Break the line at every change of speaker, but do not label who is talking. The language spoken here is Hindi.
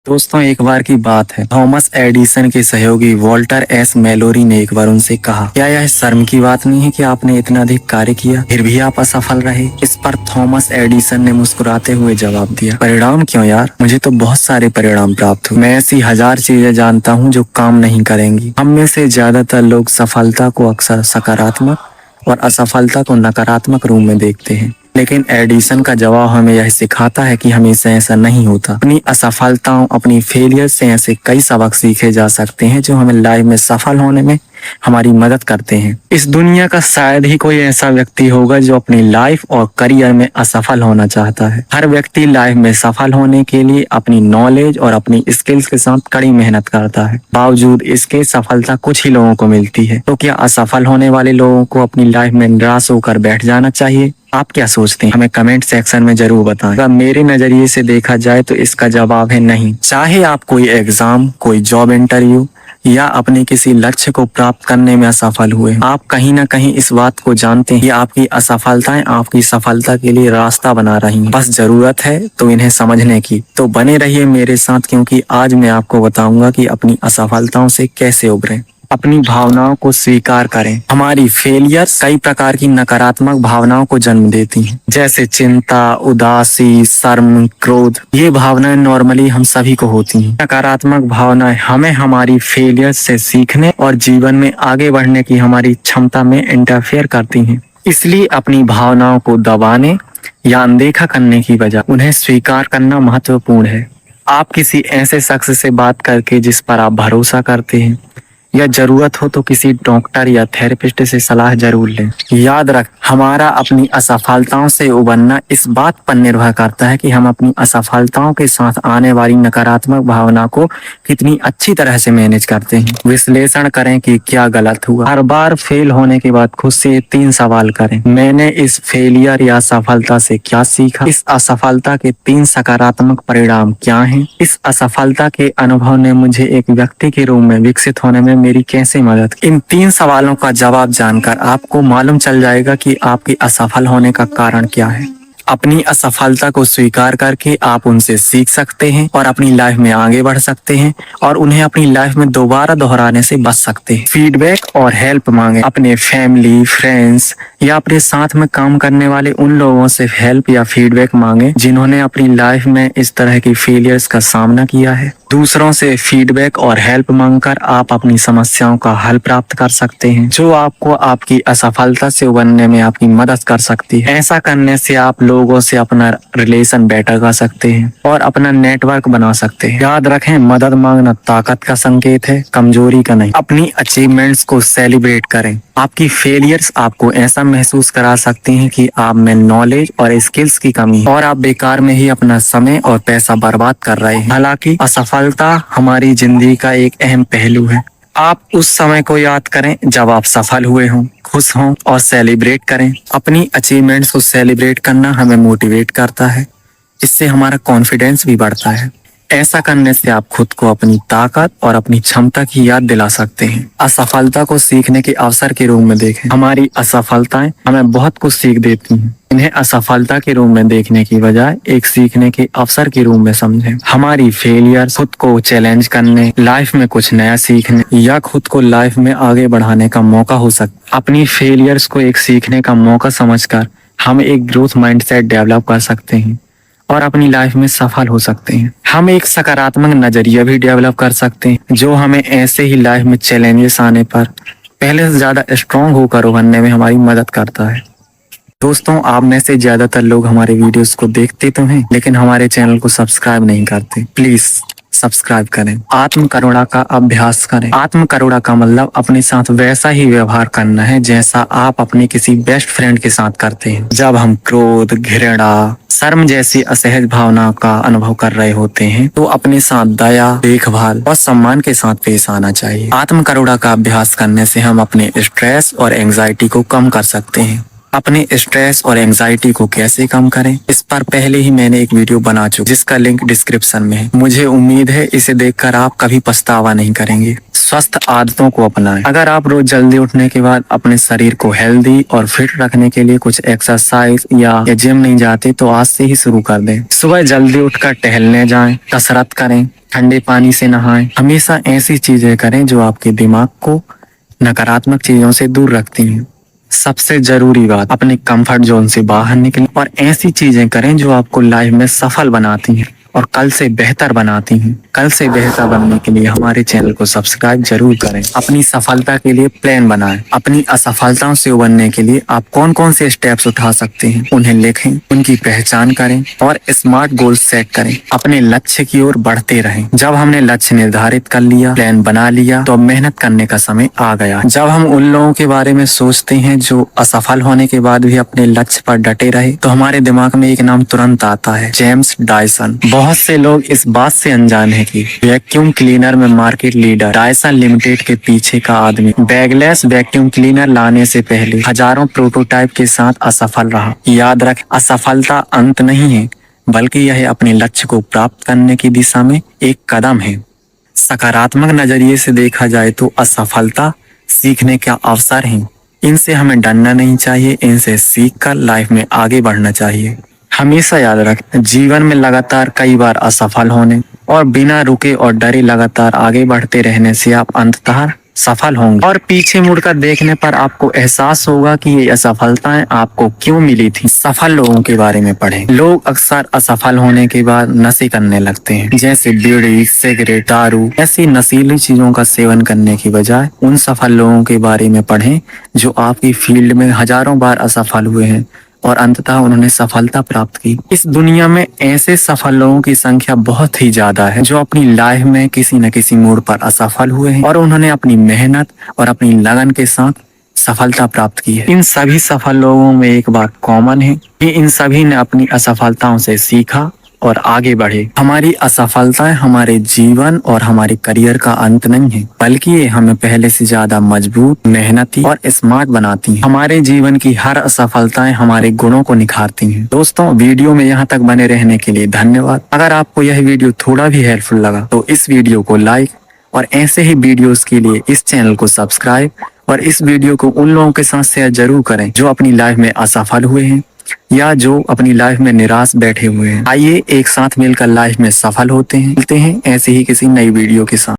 दोस्तों, एक बार की बात है, थॉमस एडिसन के सहयोगी वॉल्टर एस मेलोरी ने एक बार उनसे कहा, क्या यह शर्म की बात नहीं है कि आपने इतना अधिक कार्य किया फिर भी आप असफल रहे। इस पर थॉमस एडिसन ने मुस्कुराते हुए जवाब दिया, परिणाम क्यों यार, मुझे तो बहुत सारे परिणाम प्राप्त हुए। मैं ऐसी हजार चीजें जानता हूँ जो काम नहीं करेंगी। हम में से ज्यादातर लोग सफलता को अक्सर सकारात्मक और असफलता को नकारात्मक रूप में देखते हैं, लेकिन एडिसन का जवाब हमें यह सिखाता है कि हमेशा ऐसा नहीं होता। अपनी असफलताओं, अपनी फेलियर से ऐसे कई सबक सीखे जा सकते हैं जो हमें लाइफ में सफल होने में हमारी मदद करते हैं। इस दुनिया का शायद ही कोई ऐसा व्यक्ति होगा जो अपनी लाइफ और करियर में असफल होना चाहता है। हर व्यक्ति लाइफ में सफल होने के लिए अपनी नॉलेज और अपनी स्किल्स के साथ कड़ी मेहनत करता है। बावजूद इसके सफलता कुछ ही लोगों को मिलती है। तो क्या असफल होने वाले लोगों को अपनी लाइफ में निराश होकर बैठ जाना चाहिए? आप क्या सोचते हैं? हमें कमेंट सेक्शन में जरूर बताएं। अगर मेरे नजरिए से देखा जाए तो इसका जवाब है नहीं। चाहे आप कोई एग्जाम, कोई जॉब इंटरव्यू या अपने किसी लक्ष्य को प्राप्त करने में असफल हुए, आप कहीं ना कहीं इस बात को जानते हैं कि आपकी असफलताएं आपकी सफलता के लिए रास्ता बना रही हैं। बस जरूरत है तो इन्हें समझने की। तो बने रहिए मेरे साथ, क्योंकि आज मैं आपको बताऊंगा कि अपनी असफलताओं से कैसे उभरें। अपनी भावनाओं को स्वीकार करें। हमारी फेलियर्स कई प्रकार की नकारात्मक भावनाओं को जन्म देती हैं, जैसे चिंता, उदासी, शर्म, क्रोध। ये भावनाएं नॉर्मली हम सभी को होती हैं। नकारात्मक भावनाएं हमें हमारी फेलियर से सीखने और जीवन में आगे बढ़ने की हमारी क्षमता में इंटरफेयर करती हैं। इसलिए अपनी भावनाओं को दबाने या अनदेखा करने की बजाय उन्हें स्वीकार करना महत्वपूर्ण है। आप किसी ऐसे शख्स से बात करके जिस पर आप भरोसा करते हैं, या जरूरत हो तो किसी डॉक्टर या थेरेपिस्ट से सलाह जरूर लें। याद रख, हमारा अपनी असफलताओं से उबरना इस बात पर निर्भर करता है कि हम अपनी असफलताओं के साथ आने वाली नकारात्मक भावना को कितनी अच्छी तरह से मैनेज करते हैं। विश्लेषण करें कि क्या गलत हुआ। हर बार फेल होने के बाद खुद से 3 सवाल करें। मैंने इस फेलियर या सफलता से क्या सीखा? इस असफलता के 3 सकारात्मक परिणाम क्या हैं? इस असफलता के अनुभव ने मुझे एक व्यक्ति के रूप में विकसित होने में मेरी कैसे मदद की? इन 3 सवालों का जवाब जानकर आपको मालूम चल जाएगा कि आपके असफल होने का कारण क्या है। अपनी असफलता को स्वीकार करके आप उनसे सीख सकते हैं और अपनी लाइफ में आगे बढ़ सकते हैं और उन्हें अपनी लाइफ में दोबारा दोहराने से बच सकते हैं। फीडबैक और हेल्प मांगे। अपने फैमिली, फ्रेंड्स या अपने साथ में काम करने वाले उन लोगों से हेल्प या फीडबैक मांगे जिन्होंने अपनी लाइफ में इस तरह की फेलियर्स का सामना किया है। दूसरों से फीडबैक और हेल्प मांगकर आप अपनी समस्याओं का हल प्राप्त कर सकते हैं, जो आपको आपकी असफलता से उबरने में आपकी मदद कर सकती है। ऐसा करने से आप लोगों से अपना रिलेशन बेटर कर सकते हैं और अपना नेटवर्क बना सकते हैं। याद रखें, मदद मांगना ताकत का संकेत है, कमजोरी का नहीं। अपनी अचीवमेंट्स को सेलिब्रेट करें। आपकी फेलियर्स आपको ऐसा महसूस करा सकती हैं कि आप में नॉलेज और स्किल्स की कमी है और आप बेकार में ही अपना समय और पैसा बर्बाद कर रहे हैं। हालांकि असफलता हमारी जिंदगी का एक अहम पहलू है। आप उस समय को याद करें जब आप सफल हुए हों, खुश हों और सेलिब्रेट करें। अपनी अचीवमेंट्स को सेलिब्रेट करना हमें मोटिवेट करता है, इससे हमारा कॉन्फिडेंस भी बढ़ता है। ऐसा करने से आप खुद को अपनी ताकत और अपनी क्षमता की याद दिला सकते हैं। असफलता को सीखने के अवसर के रूप में देखें। हमारी असफलताएं हमें बहुत कुछ सीख देती हैं। इन्हें असफलता के रूप में देखने की बजाय एक सीखने के अवसर के रूप में समझें। हमारी फेलियर खुद को चैलेंज करने, लाइफ में कुछ नया सीखने या खुद को लाइफ में आगे बढ़ाने का मौका हो सकता है। अपनी फेलियर्स को एक सीखने का मौका समझकर हम एक ग्रोथ माइंडसेट डेवलप कर सकते हैं और अपनी लाइफ में सफल हो सकते हैं। हम एक सकारात्मक नजरिया भी डेवलप कर सकते हैं, जो हमें ऐसे ही लाइफ में चैलेंजेस आने पर पहले से ज्यादा स्ट्रांग होकर उभरने में हमारी मदद करता है। दोस्तों, आप में से ज्यादातर लोग हमारे वीडियोस को देखते तो हैं, लेकिन हमारे चैनल को सब्सक्राइब नहीं करते। प्लीज सब्सक्राइब करें। आत्म करुणा का अभ्यास करें। आत्म करुणा का मतलब अपने साथ वैसा ही व्यवहार करना है जैसा आप अपने किसी बेस्ट फ्रेंड के साथ करते हैं। जब हम क्रोध, घृणा, शर्म जैसी असहज भावना का अनुभव कर रहे होते हैं तो अपने साथ दया, देखभाल और सम्मान के साथ पेश आना चाहिए। आत्म करुणा का अभ्यास करने से हम अपने स्ट्रेस और एंजाइटी को कम कर सकते हैं। अपने स्ट्रेस और एंजाइटी को कैसे कम करें, इस पर पहले ही मैंने एक वीडियो बना चुका, जिसका लिंक डिस्क्रिप्शन में है। मुझे उम्मीद है इसे देखकर आप कभी पछतावा नहीं करेंगे। स्वस्थ आदतों को अपनाएं। अगर आप रोज जल्दी उठने के बाद अपने शरीर को हेल्दी और फिट रखने के लिए कुछ एक्सरसाइज या जिम नहीं जाते तो आज से ही शुरू कर दें। सुबह जल्दी उठकर टहलने जाएं, कसरत करें, ठंडे पानी से नहाएं। हमेशा ऐसी चीजें करें जो आपके दिमाग को नकारात्मक चीजों से दूर रखती हैं। सबसे जरूरी बात, अपने कंफर्ट जोन से बाहर निकलें और ऐसी चीजें करें जो आपको लाइफ में सफल बनाती हैं और कल से बेहतर बनाती हैं। कल से बेहतर बनने के लिए हमारे चैनल को सब्सक्राइब जरूर करें। अपनी सफलता के लिए प्लान बनाएं। अपनी असफलताओं से उबरने के लिए आप कौन कौन से स्टेप्स उठा सकते हैं उन्हें लिखें, उनकी पहचान करें और स्मार्ट गोल सेट करें। अपने लक्ष्य की ओर बढ़ते रहें। जब हमने लक्ष्य निर्धारित कर लिया, प्लान बना लिया, तो अब मेहनत करने का समय आ गया। जब हम उन लोगों के बारे में सोचते हैं जो असफल होने के बाद भी अपने लक्ष्य पर डटे रहे, तो हमारे दिमाग में एक नाम तुरंत आता है, जेम्स डायसन। बहुत से लोग इस बात से अनजान हैं कि वैक्यूम क्लीनर में मार्केट लीडर डायसन लिमिटेड के पीछे का आदमी बैगलेस वैक्यूम क्लीनर लाने से पहले हजारों प्रोटोटाइप के साथ असफल रहा। याद रख, असफलता अंत नहीं है, बल्कि यह अपने लक्ष्य को प्राप्त करने की दिशा में एक कदम है। सकारात्मक नजरिए से देखा जाए तो असफलता सीखने का अवसर है। इनसे हमें डरना नहीं चाहिए, इनसे सीखकर लाइफ में आगे बढ़ना चाहिए। हमेशा याद रख, जीवन में लगातार कई बार असफल होने और बिना रुके और डरे लगातार आगे बढ़ते रहने से आप अंततः सफल होंगे और पीछे मुड़कर देखने पर आपको एहसास होगा कि ये असफलताएं आपको क्यों मिली थी। सफल लोगों के बारे में पढ़ें। लोग अक्सर असफल होने के बाद नशे करने लगते हैं, जैसे बीड़ी, सिगरेट, दारू। ऐसी नशीली चीजों का सेवन करने की बजाय उन सफल लोगों के बारे में पढ़ें जो आपकी फील्ड में हजारों बार असफल हुए हैं और अंततः उन्होंने सफलता प्राप्त की। इस दुनिया में ऐसे सफल लोगों की संख्या बहुत ही ज्यादा है जो अपनी लाइफ में किसी न किसी मोड़ पर असफल हुए हैं और उन्होंने अपनी मेहनत और अपनी लगन के साथ सफलता प्राप्त की है। इन सभी सफल लोगों में एक बात कॉमन है कि इन सभी ने अपनी असफलताओं से सीखा और आगे बढ़े। हमारी असफलताएं हमारे जीवन और हमारे करियर का अंत नहीं है, बल्कि ये हमें पहले से ज्यादा मजबूत, मेहनती और स्मार्ट बनाती हैं। हमारे जीवन की हर असफलताएं हमारे गुणों को निखारती हैं। दोस्तों, वीडियो में यहाँ तक बने रहने के लिए धन्यवाद। अगर आपको यह वीडियो थोड़ा भी हेल्पफुल लगा तो इस वीडियो को लाइक और ऐसे ही वीडियोस के लिए इस चैनल को सब्सक्राइब और इस वीडियो को उन लोगों के साथ शेयर जरूर करें जो अपनी लाइफ में असफल हुए हैं या जो अपनी लाइफ में निराश बैठे हुए हैं। आइए एक साथ मिलकर लाइफ में सफल होते हैं। मिलते हैं ऐसे ही किसी नई वीडियो के साथ।